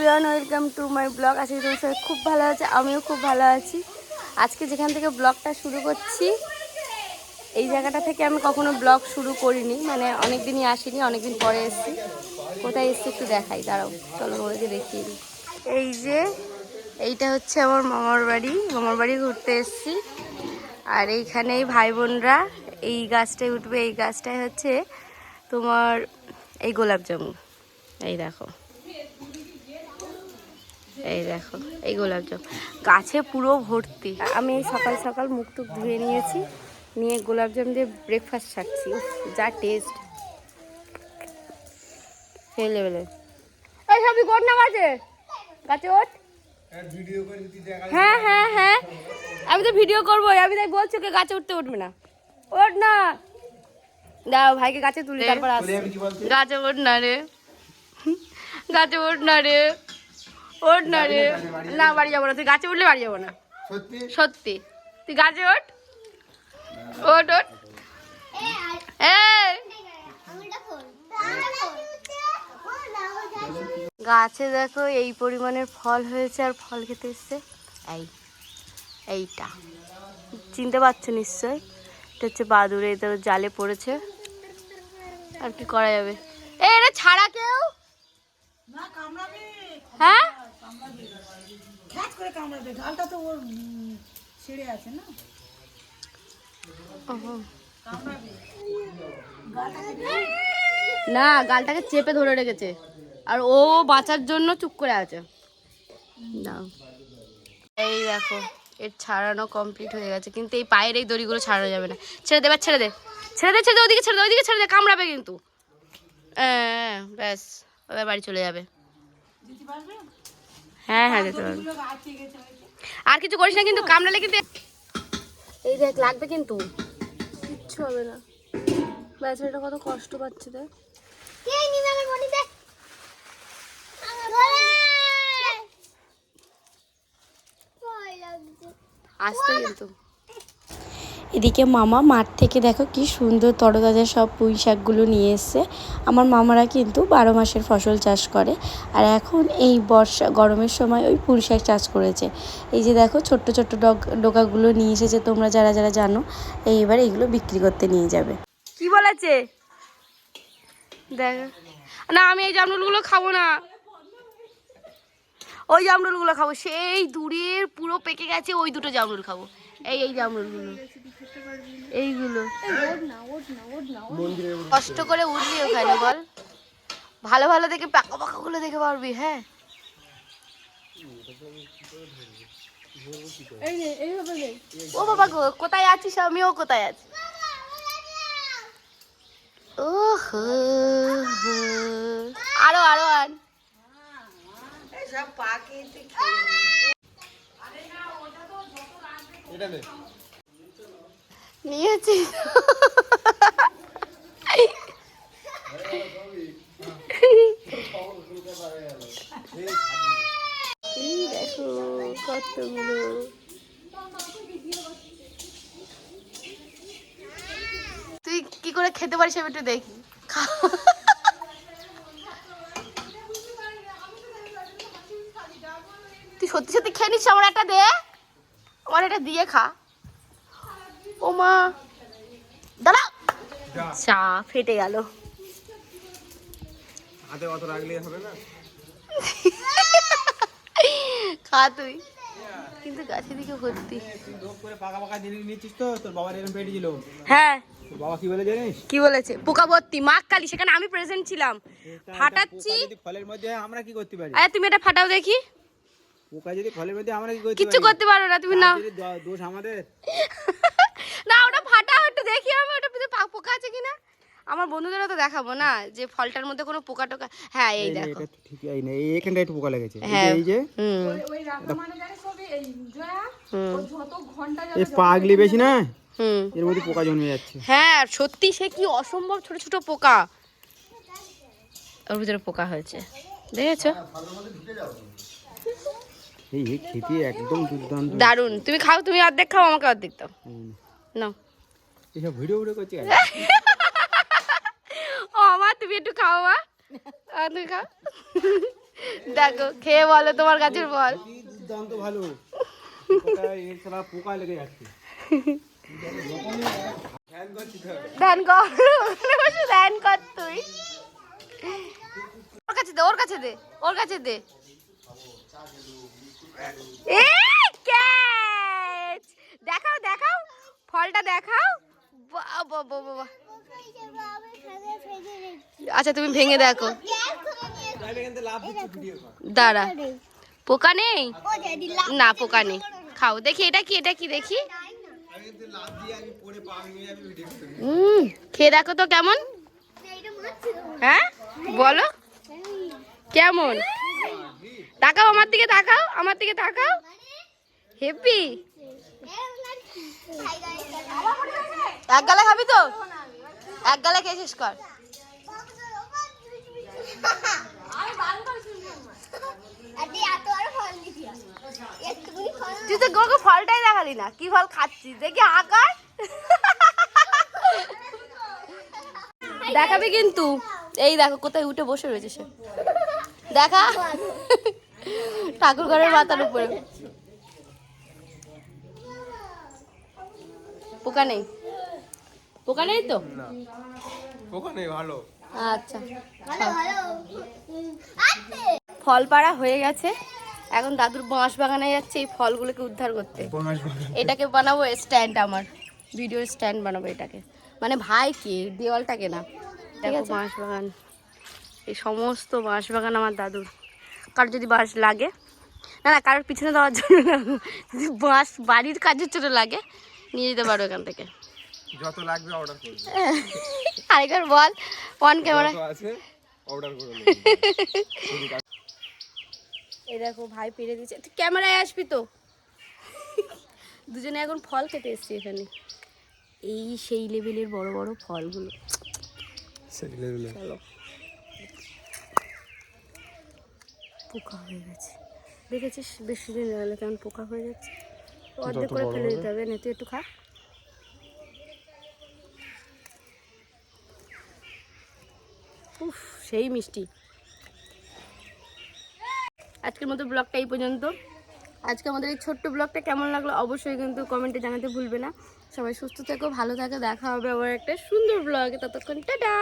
Everyone, welcome to my blog. আজকে তোমার সবাই খুব ভালো আছে, আমিও খুব ভালো আছি। আজকে যেখান থেকে ব্লগটা শুরু করছি, এই জায়গাটা থেকে আমি কখনো ব্লগ শুরু করিনি, মানে অনেক দিনই আসিনি, অনেকদিন পরে এসেছি। কোথায় এসেছি একটু দেখাই, দাঁড়াও, চলো ওদেরকে দেখিয়ে দিই। এই যে এইটা হচ্ছে আমার মামার বাড়ি ঘুরতে এসেছি। আর এইখানেই ভাই বোনরা এই গাছটায় উঠবে। এই গাছটায় হচ্ছে তোমার এই গোলাপ জামুন, এই দেখো, এই দেখো, এই গোলাপ জামুন গাছে পুরো ভর্তি। আমি সকাল সকাল মুখ টুক ধুয়ে নিয়েছি, নিয়ে গোলাপ জামুন দিয়ে ব্রেকফাস্ট ছাড়ছি। যা টেস্ট, সেই লেভেলের। এই সবই গোট না গাছে ওঠ। হ্যাঁ হ্যাঁ হ্যাঁ, আমি তো ভিডিও করবো, আমি তাই বলছি ওকে গাছে উঠবে না। ওঠ না, দাও ভাইকে গাছে তুলি, তারপর আসছি। গাছে ওঠ না রে, গাছে ওঠ না রে, ওঠ না রে। না, বাড়ি যাবো না, তুই গাছে উঠলে বাড়ি যাবো না, সত্যি। তুই গাছে ওঠ, ওঠ ওঠ। গাছে দেখো এই পরিমাণের ফল হয়েছে, আর ফল খেতে এসছে। এইটা চিনতে পারছো নিশ্চয়, এটা হচ্ছে বাদুড়ে, এটা জালে পড়েছে, আর কি করা যাবে। এটা ছাড়া কেউ হ্যাঁ না, গালটাকে চেপে ধরে রেখেছে, আর ও বাঁচার জন্য চুপ করে আছে। এই দেখো, এর ছাড়ানো কমপ্লিট হয়ে গেছে, কিন্তু এই পায়ের এই দড়িগুলো ছাড়ানো যাবে না। ছেড়ে দে, ছেড়ে দে, ছেড়ে দে, ছেড়ে দে, ওদিকে ছেড়ে দে, ওদিকে ছেড়ে দে, কামড়াবে কিন্তু। ব্যাস, ওদের বাড়ি চলে যাবে। হ্যাঁ হ্যাঁ, যেতে পারবে। আর কিছু করিস না কিন্তু, কামড়ালে কিন্তু এই দেখ লাগবে, কিন্তু কিচ্ছু হবে না। বেচারাটা কত কষ্ট পাচ্ছে দেখ। আসতে কিন্তু এদিকে মামা মাঠ থেকে দেখো কি সুন্দর তরতাজা সব পুঁই শাকগুলো নিয়ে এসছে। আমার মামারা কিন্তু 12 মাসের ফসল চাষ করে, আর এখন এই গরমের সময় ওই পুঁই শাক চাষ করেছে। এই যে দেখো ছোট্ট ছোট্ট ডোকাগুলো নিয়ে এসেছে, তোমরা যারা যারা জানো। এইবার এইগুলো বিক্রি করতে নিয়ে যাবে। কি বলেছে দেখ না, আমি এই জামরুলগুলো খাবো না, ওই জামরুলগুলো খাবো। সেই দূরের পুরো পেকে গেছে, ওই দুটো জামরুল খাবো। এই জামরুলগুলো, এইগুলো কষ্ট করে উঠবি ওখানে, বল ভালো ভালো দেখে পাকা পাকা গুলো দেখে পারবি। হ্যাঁ, ও বাবা গো, কোথায় আছিস? আমিও কোথায় আছি। ওহো, আরো আরো আন। নিয়েছি দেখো কতগুলো। তুই কি করে খেতে পারিস আমি একটু দেখি। তুই সত্যি সত্যি খেয়ে নিস? আমার একটা দে, আমার এটা দিয়ে খা। ও মা, দাঁড়া, চা ফেটে গেল। হাতে অত রাখলে হবে না, খা তুই। কিন্তু গাছের দিকে ভর্তি। হ্যাঁ, বাবা কি বলে জানিস? কি বলেছে? পোকা ভর্তি, মা কালী, সেখানে আমি প্রেজেন্ট ছিলাম। ফাটাচ্ছি ফলের মধ্যে, আমরা কি করতে পারি? আরে তুমি এটা ফাটাও দেখি। পোকা যদি ফলের মধ্যে, আমরা কি করতে পারি? কিছু করতে পারো না তুমি, না দোষ আমাদের। না, ওটা ফাটাও একটু দেখি আমি, ওটা পোকা আছে কিনা। আমার বন্ধুদেরও তো দেখাবো না যে ফলটার মধ্যে কোনো পোকা টোকা। হ্যাঁ, এই দেখো, এটা ঠিক এই না, এইখানটা একটু পোকা লেগেছে। এই যে ওই রাখা মানে জানে সব এই জয়া, ও যত ঘন্টা যাবে, এই পাগলি বেশি না, এর মধ্যে পোকা জন্মে যাচ্ছে। হ্যাঁ সত্যি, সে কি অসম্ভব ছোট ছোট পোকা, ওর ভিতরে পোকা হয়েছে, দেখেছো? এই খেতে একদম দুর্দান্ত, দারুণ। তুমি খাও, তুমি অর্ধেক খাও, আমাকে অর্ধেক দাও। নাও, এসব ভিডিও করছি। ও মা, তুমি একটু খাও মা। তুমি খাও। দেখো খেয়ে বলো তোমার গাছের ফল। দুর্দান্ত ভালো। পোকা লেগে যাচ্ছে। ধ্যান কর, ধ্যান কর তুই। ওর কাছে দে, ওর কাছে দে, ওর কাছে দে। দেখাও দেখাও ফলটা দেখাও। বাবা বাবা, আচ্ছা তুমি ভেঙে দেখো। দাঁড়া, পোকা নেই না, পোকা নেই, খাও দেখি। এটা কি, এটা কি দেখি। খেয়ে দেখো তো কেমন। হ্যাঁ বলো কেমন। তাকাও আমার দিকে, তাকাও আমার দিকে, তাকাও। হেপি। এক গালে খাবি তো, এক গালে খেয়ে শেষ কর। তুই তো গোকে ফলটাই দেখালি না, কি ফল খাচ্ছিস দেখি আকার। দেখাবি কিন্তু। এই দেখো কোথায় উঠে বসে রয়েছে সে, দেখা। ঠাকুর ঘরের মাথার উপরে। পোকা নেই, পোকা নেই তো, পোকা নেই, ভালো। আচ্ছা ফল পাড়া হয়ে গেছে, এখন দাদুর বাঁশ বাগানে যাচ্ছে এই ফলগুলোকে উদ্ধার করতে। এটাকে বানাবো স্ট্যান্ড, আমার ভিডিওর স্ট্যান্ড বানাবো এটাকে, মানে ভাই কি দেওয়ালটাকে না। দেখো বাঁশ বাগান, এই সমস্ত বাঁশ বাগান আমার দাদুর। কারোর যদি বাঁশ লাগে, না না কারোর পিছনে দেওয়ার জন্য না, যদি বাঁশ বাড়ির কাজের জন্য লাগে নিয়ে যেতে পারো এখান থেকে, যত লাগবে অর্ডার করবে। আরেকবার বল অন ক্যামেরা আছে, অর্ডার করে নেব। এই দেখো ভাই পেরে দিচ্ছে, তুই ক্যামেরায় আসবি তো। দুজনে এখন ফল খেতে এসছি এখানে, এই সেই লেভেলের বড় বড় ফলগুলো। চলো, পোকা হয়ে গেছে, দেখেছিস বেশি দিন লাগালে কেমন পোকা হয়ে যাচ্ছে। অর্ধেক করে ফেলে দিতে হবে, না তুই একটু খা। উফ সেই মিষ্টি। আজকের মতো ব্লগটা এই পর্যন্ত। আজকে আমাদের এই ছোট্ট ব্লগটা কেমন লাগলো অবশ্যই কিন্তু কমেন্টে জানাতে ভুলবে না। সবাই সুস্থ থেকো, ভালো থাকো, দেখা হবে আবার একটা সুন্দর ব্লগে। ততক্ষণ টাটা।